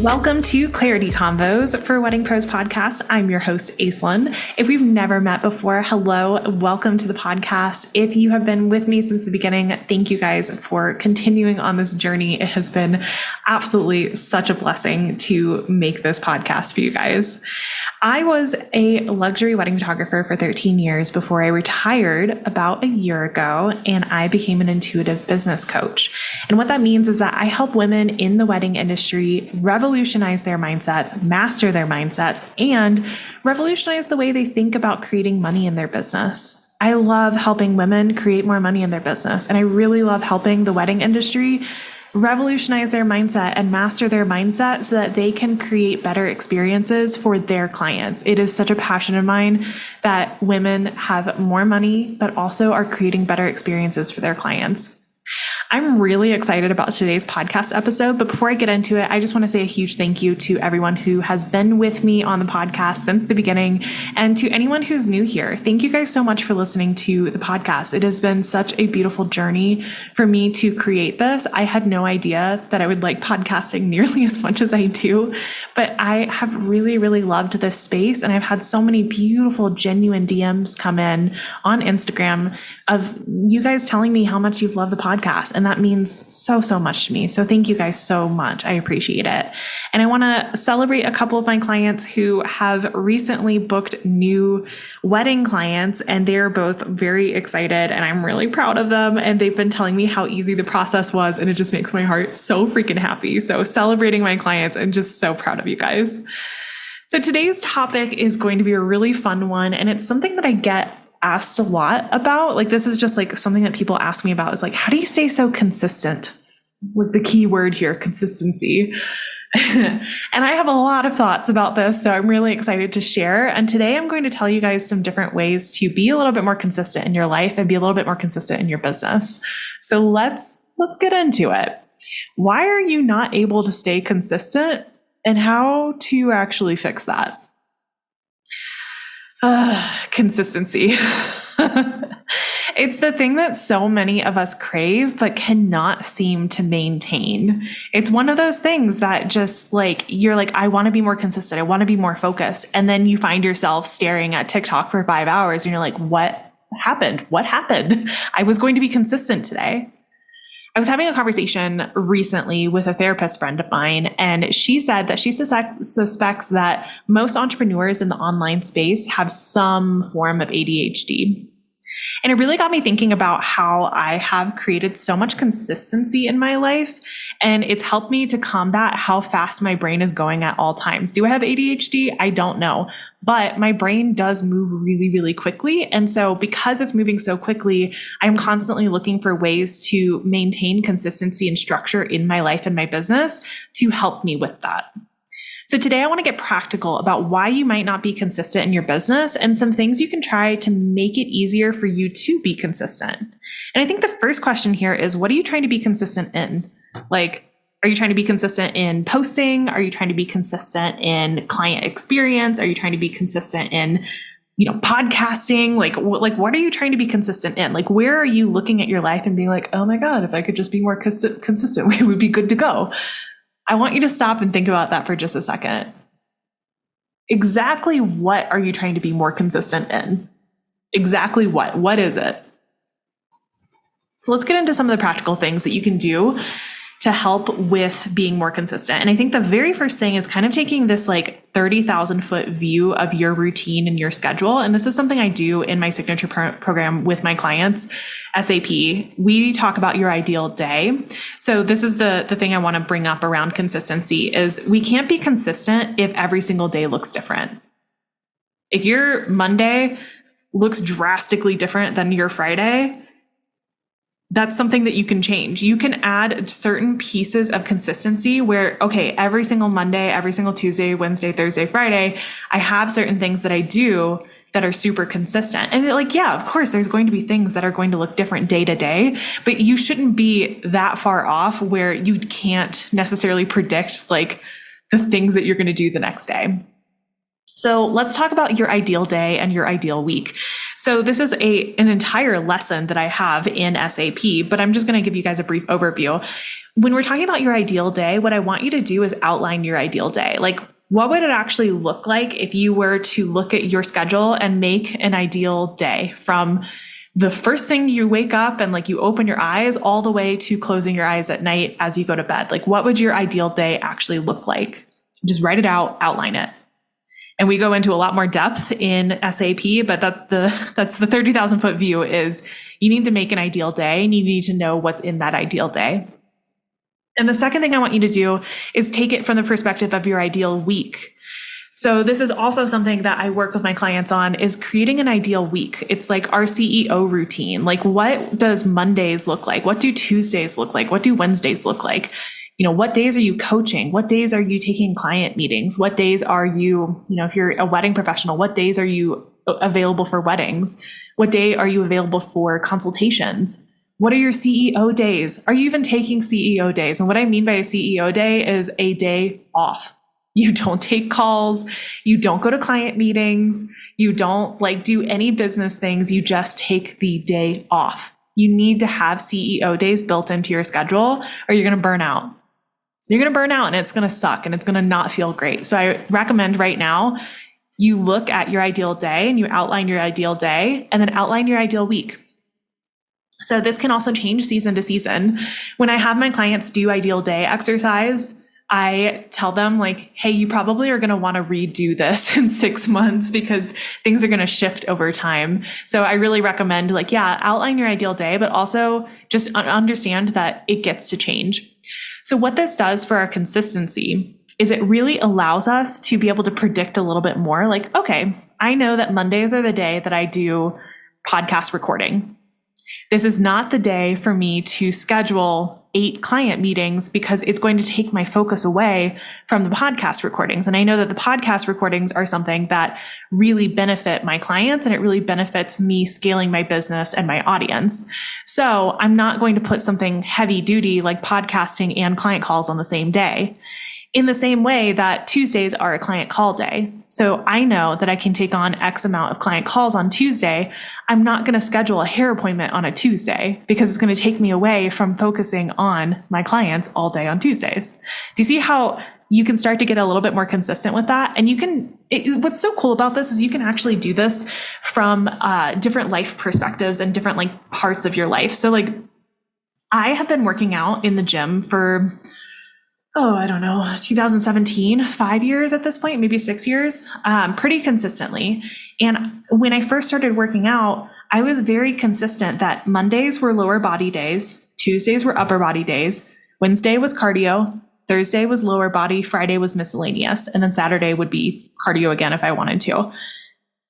Welcome to Clarity Convos for Wedding Pros Podcast. I'm your host, Aislinn. If we've never met before, hello, welcome to the podcast. If you have been with me since the beginning, thank you guys for continuing on this journey. It has been absolutely such a blessing to make this podcast for you guys. I was a luxury wedding photographer for 13 years before I retired about a year ago, and I became an intuitive business coach. And what that means is that I help women in the wedding industry revolutionize their mindsets, master their mindsets, and revolutionize the way they think about creating money in their business. I love helping women create more money in their business, and I really love helping the wedding industry revolutionize their mindset and master their mindset so that they can create better experiences for their clients. It is such a passion of mine that women have more money, but also are creating better experiences for their clients. I'm really excited about today's podcast episode, but before I get into it, I just want to say a huge thank you to everyone who has been with me on the podcast since the beginning, and to anyone who's new here. Thank you guys so much for listening to the podcast. It has been such a beautiful journey for me to create this. I had no idea that I would like podcasting nearly as much as I do, but I have really, really loved this space, and I've had so many beautiful, genuine DMs come in on Instagram of you guys telling me how much you've loved the podcast. And that means so, so much to me. So thank you guys so much. I appreciate it. And I want to celebrate a couple of my clients who have recently booked new wedding clients, and they're both very excited, and I'm really proud of them. And they've been telling me how easy the process was, and it just makes my heart so freaking happy. So celebrating my clients and just so proud of you guys. So today's topic is going to be a really fun one, and it's something that I get asked a lot about. Like, this is just like something that people ask me about, is like, how do you stay so consistent? It's like the key word here, consistency. And I have a lot of thoughts about this, so I'm really excited to share. And today I'm going to tell you guys some different ways to be a little bit more consistent in your life and be a little bit more consistent in your business. So let's get into it. Why are you not able to stay consistent, and how to actually fix that? Consistency. It's the thing that so many of us crave, but cannot seem to maintain. It's one of those things that just like, you're like, I want to be more consistent. I want to be more focused. And then you find yourself staring at TikTok for 5 hours and you're like, what happened? What happened? I was going to be consistent today. I was having a conversation recently with a therapist friend of mine, and she said that she suspects that most entrepreneurs in the online space have some form of ADHD. And it really got me thinking about how I have created so much consistency in my life, and it's helped me to combat how fast my brain is going at all times. Do I have ADHD? I don't know, but my brain does move really, really quickly. And so because it's moving so quickly, I'm constantly looking for ways to maintain consistency and structure in my life and my business to help me with that. So today I want to get practical about why you might not be consistent in your business and some things you can try to make it easier for you to be consistent. And I think the first question here is, what are you trying to be consistent in? Like, are you trying to be consistent in posting? Are you trying to be consistent in client experience? Are you trying to be consistent in, podcasting? Like what are you trying to be consistent in? Like, where are you looking at your life and being like, oh my God, if I could just be more consistent, we would be good to go. I want you to stop and think about that for just a second. Exactly what are you trying to be more consistent in? Exactly what? What is it? So let's get into some of the practical things that you can do to help with being more consistent. And I think the very first thing is kind of taking this like 30,000 foot view of your routine and your schedule. And this is something I do in my signature program with my clients, SAP. We talk about your ideal day. So this is the thing I want to bring up around consistency is we can't be consistent if every single day looks different. If your Monday looks drastically different than your Friday, that's something that you can change. You can add certain pieces of consistency where, okay, every single Monday, every single Tuesday, Wednesday, Thursday, Friday, I have certain things that I do that are super consistent. And like, yeah, of course, there's going to be things that are going to look different day to day, but you shouldn't be that far off where you can't necessarily predict like the things that you're going to do the next day. So let's talk about your ideal day and your ideal week. So this is an entire lesson that I have in SAP, but I'm just going to give you guys a brief overview. When we're talking about your ideal day, what I want you to do is outline your ideal day. Like, what would it actually look like if you were to look at your schedule and make an ideal day from the first thing you wake up and like you open your eyes all the way to closing your eyes at night as you go to bed? Like, what would your ideal day actually look like? Just write it out, outline it. And we go into a lot more depth in SAP, but that's the 30,000 foot view is you need to make an ideal day and you need to know what's in that ideal day. And the second thing I want you to do is take it from the perspective of your ideal week. So this is also something that I work with my clients on is creating an ideal week. It's like our CEO routine. Like, what does Mondays look like? What do Tuesdays look like? What do Wednesdays look like? What days are you coaching? What days are you taking client meetings? What days are you, if you're a wedding professional, what days are you available for weddings? What day are you available for consultations? What are your CEO days? Are you even taking CEO days? And what I mean by a CEO day is a day off. You don't take calls. You don't go to client meetings. You don't do any business things. You just take the day off. You need to have CEO days built into your schedule or you're going to burn out. You're going to burn out and it's going to suck and it's going to not feel great. So I recommend right now you look at your ideal day and you outline your ideal day and then outline your ideal week. So this can also change season to season. When I have my clients do ideal day exercise, I tell them hey, you probably are going to want to redo this in 6 months because things are going to shift over time. So I really recommend outline your ideal day, but also just understand that it gets to change. So what this does for our consistency is it really allows us to be able to predict a little bit more. Okay, I know that Mondays are the day that I do podcast recording. This is not the day for me to schedule 8 client meetings because it's going to take my focus away from the podcast recordings. And I know that the podcast recordings are something that really benefit my clients and it really benefits me scaling my business and my audience. So I'm not going to put something heavy duty like podcasting and client calls on the same day. In the same way that Tuesdays are a client call day. So I know that I can take on X amount of client calls on Tuesday. I'm not going to schedule a hair appointment on a Tuesday because it's going to take me away from focusing on my clients all day on Tuesdays. Do you see how you can start to get a little bit more consistent with that? And what's so cool about this is you can actually do this from different life perspectives and different parts of your life. So I have been working out in the gym for 2017, 5 years at this point, maybe 6 years, pretty consistently. And when I first started working out, I was very consistent that Mondays were lower body days, Tuesdays were upper body days, Wednesday was cardio, Thursday was lower body, Friday was miscellaneous, and then Saturday would be cardio again if I wanted to.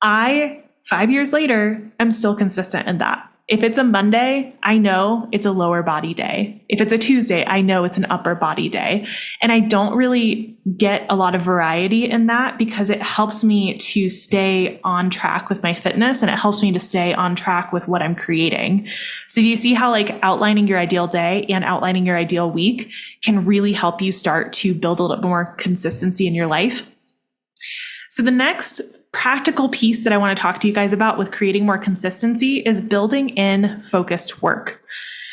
5 years later, I'm still consistent in that. If it's a Monday, I know it's a lower body day. If it's a Tuesday, I know it's an upper body day. And I don't really get a lot of variety in that because it helps me to stay on track with my fitness and it helps me to stay on track with what I'm creating. So do you see how outlining your ideal day and outlining your ideal week can really help you start to build a little bit more consistency in your life? So the next practical piece that I want to talk to you guys about with creating more consistency is building in focused work.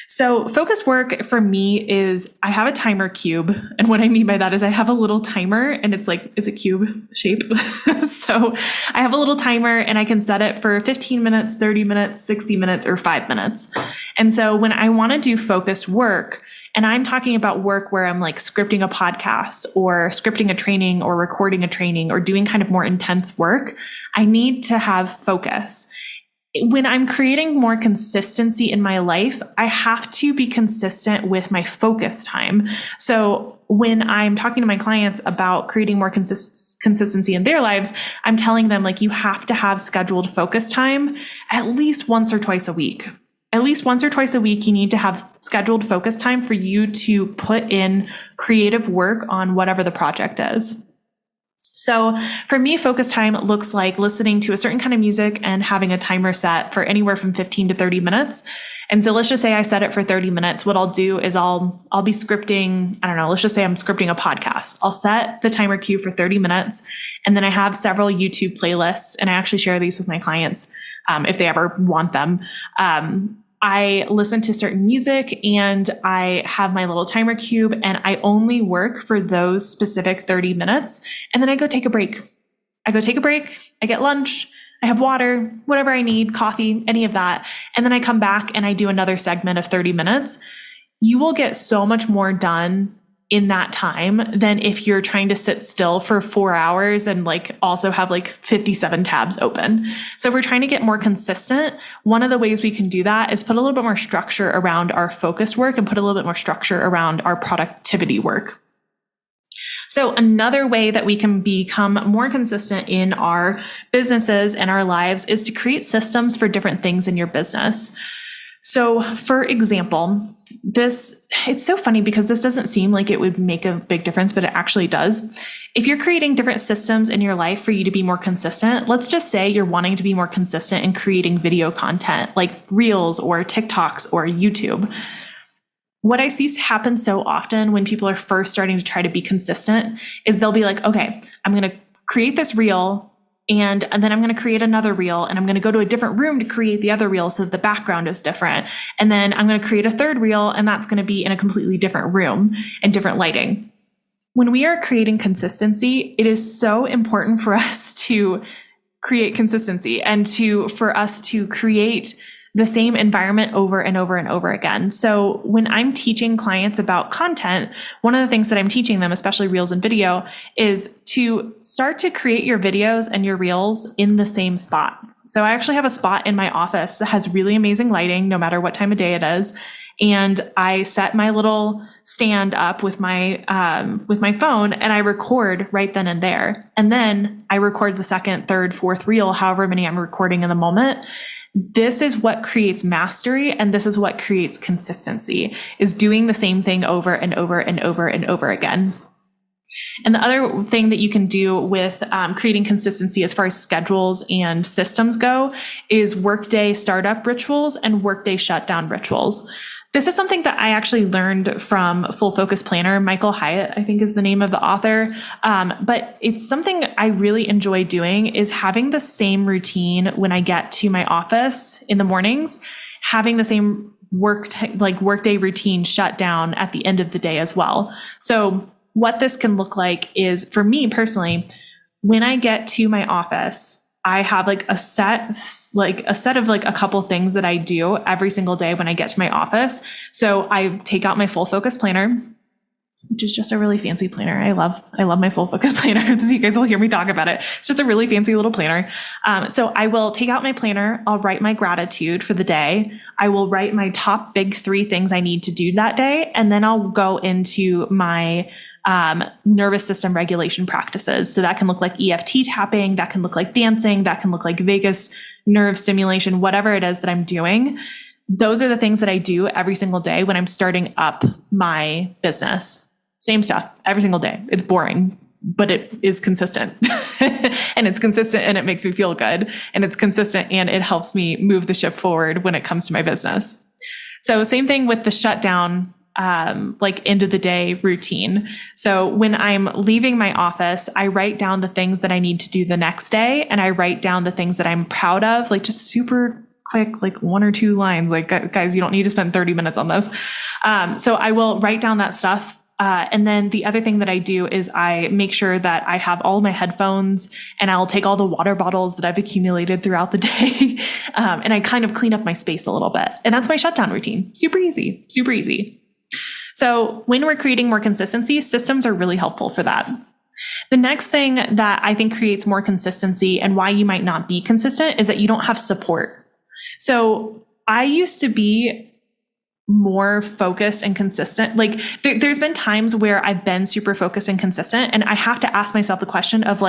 So focused work for me is I have a timer cube. And what I mean by that is I have a little timer and it's a cube shape. So I have a little timer and I can set it for 15 minutes, 30 minutes, 60 minutes, or 5 minutes. And so when I want to do focused work, and I'm talking about work where I'm scripting a podcast or scripting a training or recording a training or doing kind of more intense work, I need to have focus. When I'm creating more consistency in my life, I have to be consistent with my focus time. So when I'm talking to my clients about creating more consistency in their lives, I'm telling them you have to have scheduled focus time at least once or twice a week. At least once or twice a week, you need to have scheduled focus time for you to put in creative work on whatever the project is. So for me, focus time looks like listening to a certain kind of music and having a timer set for anywhere from 15 to 30 minutes. And so let's just say I set it for 30 minutes. What I'll do is I'll be scripting, I don't know, let's just say I'm scripting a podcast. I'll set the timer cue for 30 minutes. And then I have several YouTube playlists, and I actually share these with my clients if they ever want them. I listen to certain music and I have my little timer cube, and I only work for those specific 30 minutes. And then I go take a break. I get lunch, I have water, whatever I need, coffee, any of that. And then I come back and I do another segment of 30 minutes. You will get so much more done in that time than if you're trying to sit still for 4 hours and like also have like 57 tabs open. So if we're trying to get more consistent, one of the ways we can do that is put a little bit more structure around our focus work and put a little bit more structure around our productivity work. So another way that we can become more consistent in our businesses and our lives is to create systems for different things in your business. So for example, it's so funny because this doesn't seem like it would make a big difference, but it actually does. If you're creating different systems in your life for you to be more consistent, let's just say you're wanting to be more consistent in creating video content like Reels or TikToks or YouTube. What I see happen so often when people are first starting to try to be consistent is they'll be like, okay, I'm going to create this reel, and then I'm going to create another reel, and I'm going to go to a different room to create the other reel so that the background is different. And then I'm going to create a third reel, and that's going to be in a completely different room and different lighting. When we are creating consistency, it is so important for us to create consistency and for us to create the same environment over and over and over again. So when I'm teaching clients about content, one of the things that I'm teaching them, especially reels and video, is to start to create your videos and your reels in the same spot. So I actually have a spot in my office that has really amazing lighting, no matter what time of day it is. And I set my little stand up with my phone, and I record right then and there. And then I record the second, third, fourth reel, however many I'm recording in the moment. This is what creates mastery, and this is what creates consistency, is doing the same thing over and over and over and over again. And the other thing that you can do with creating consistency as far as schedules and systems go is workday startup rituals and workday shutdown rituals. This is something that I actually learned from Full Focus Planner. Michael Hyatt, I think, is the name of the author. But it's something I really enjoy doing, is having the same routine when I get to my office in the mornings, having the same workday routine shut down at the end of the day as well. So what this can look like is, for me personally, when I get to my office, I have a set of a couple things that I do every single day when I get to my office. So I take out my Full Focus Planner, which is just a really fancy planner. I love my Full Focus Planner. You guys will hear me talk about it. It's just a really fancy little planner. So I will take out my planner. I'll write my gratitude for the day. I will write my top big 3 things I need to do that day. And then I'll go into my nervous system regulation practices. So that can look like EFT tapping, that can look like dancing, that can look like vagus nerve stimulation, whatever it is that I'm doing. Those are the things that I do every single day when I'm starting up my business. Same stuff every single day. It's boring, but it is consistent. And it's consistent and it makes me feel good. And it's consistent and it helps me move the ship forward when it comes to my business. So same thing with the shutdown, end of the day routine. So when I'm leaving my office, I write down the things that I need to do the next day. And I write down the things that I'm proud of, just super quick, 1 or 2 lines. Guys, you don't need to spend 30 minutes on those. So I will write down that stuff. And then the other thing that I do is I make sure that I have all my headphones, and I'll take all the water bottles that I've accumulated throughout the day. And I kind of clean up my space a little bit. And that's my shutdown routine. Super easy, super easy. So when we're creating more consistency, systems are really helpful for that. The next thing that I think creates more consistency and why you might not be consistent is that you don't have support. So I used to be more focused and consistent. There's been times where I've been super focused and consistent, and I have to ask myself the question of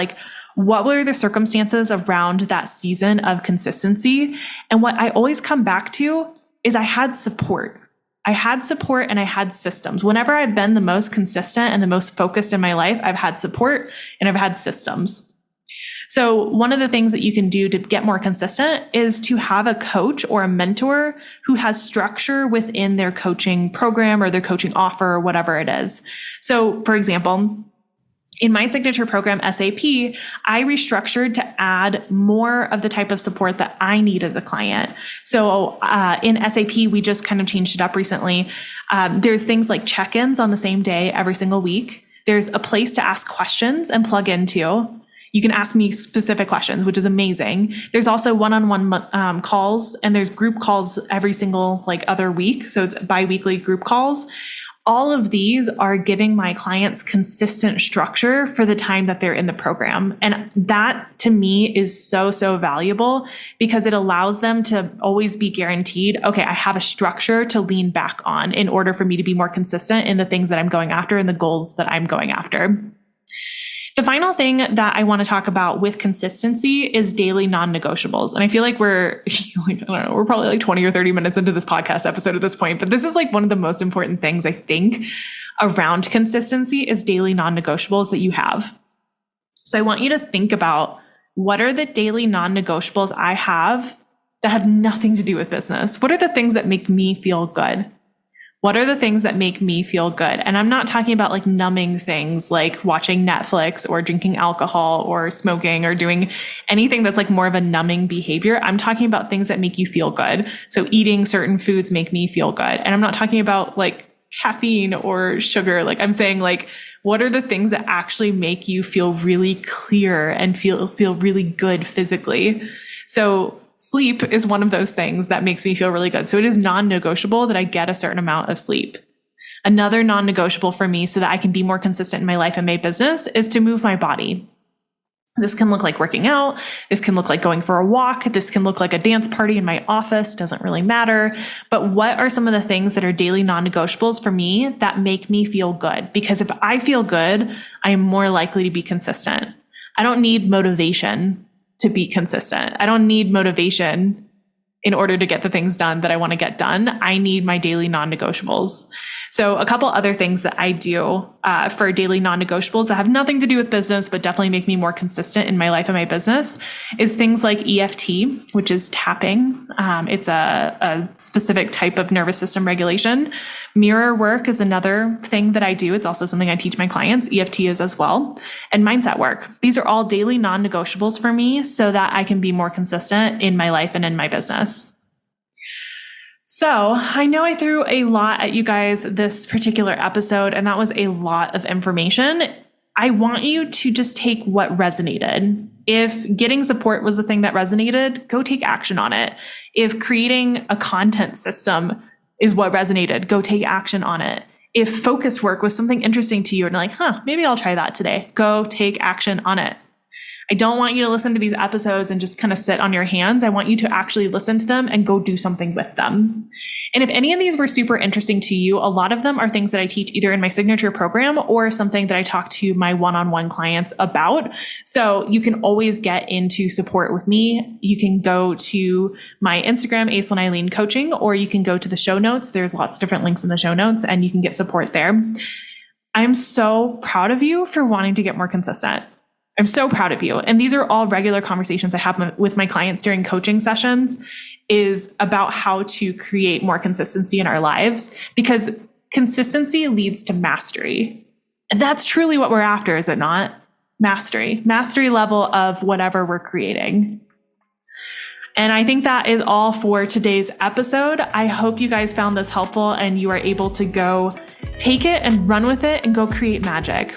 what were the circumstances around that season of consistency? And what I always come back to is I had support. I had support and I had systems. Whenever I've been the most consistent and the most focused in my life, I've had support and I've had systems. So one of the things that you can do to get more consistent is to have a coach or a mentor who has structure within their coaching program or their coaching offer or whatever it is. So for example, in my signature program, SAP, I restructured to add more of the type of support that I need as a client. So in SAP, we just kind of changed it up recently. There's things like check-ins on the same day every single week. There's a place to ask questions and plug into. You can ask me specific questions, which is amazing. There's also one-on-one calls, and there's group calls every single other week. So it's bi-weekly group calls. All of these are giving my clients consistent structure for the time that they're in the program. And that to me is so, so valuable because it allows them to always be guaranteed, okay, I have a structure to lean back on in order for me to be more consistent in the things that I'm going after and the goals that I'm going after. The final thing that I want to talk about with consistency is daily non-negotiables. And I feel like we're probably 20 or 30 minutes into this podcast episode at this point, but this is one of the most important things I think around consistency is daily non-negotiables that you have. So I want you to think about what are the daily non-negotiables I have that have nothing to do with business? What are the things that make me feel good? What are the things that make me feel good? And I'm not talking about numbing things like watching Netflix or drinking alcohol or smoking or doing anything that's more of a numbing behavior. I'm talking about things that make you feel good. So eating certain foods make me feel good. And I'm not talking about caffeine or sugar. I'm saying what are the things that actually make you feel really clear and feel really good physically? So sleep is one of those things that makes me feel really good. So it is non-negotiable that I get a certain amount of sleep. Another non-negotiable for me so that I can be more consistent in my life and my business is to move my body. This can look like working out. This can look like going for a walk. This can look like a dance party in my office. Doesn't really matter. But what are some of the things that are daily non-negotiables for me that make me feel good? Because if I feel good, I am more likely to be consistent. I don't need motivation to be consistent. I don't need motivation in order to get the things done that I want to get done. I need my daily non-negotiables. So a couple other things that I do for daily non-negotiables that have nothing to do with business, but definitely make me more consistent in my life and my business is things like EFT, which is tapping. It's a specific type of nervous system regulation. Mirror work is another thing that I do. It's also something I teach my clients. EFT is as well. And mindset work. These are all daily non-negotiables for me so that I can be more consistent in my life and in my business. So I know I threw a lot at you guys this particular episode, and that was a lot of information. I want you to just take what resonated. If getting support was the thing that resonated, go take action on it. If creating a content system is what resonated, go take action on it. If focused work was something interesting to you and you're like, maybe I'll try that today, go take action on it. I don't want you to listen to these episodes and just kind of sit on your hands. I want you to actually listen to them and go do something with them. And if any of these were super interesting to you, a lot of them are things that I teach either in my signature program or something that I talk to my one-on-one clients about. So you can always get into support with me. You can go to my Instagram, Aislinn Eileen Coaching, or you can go to the show notes. There's lots of different links in the show notes and you can get support there. I'm so proud of you for wanting to get more consistent. I'm so proud of you. And these are all regular conversations I have with my clients during coaching sessions is about how to create more consistency in our lives because consistency leads to mastery. And that's truly what we're after, is it not? Mastery level of whatever we're creating. And I think that is all for today's episode. I hope you guys found this helpful and you are able to go take it and run with it and go create magic.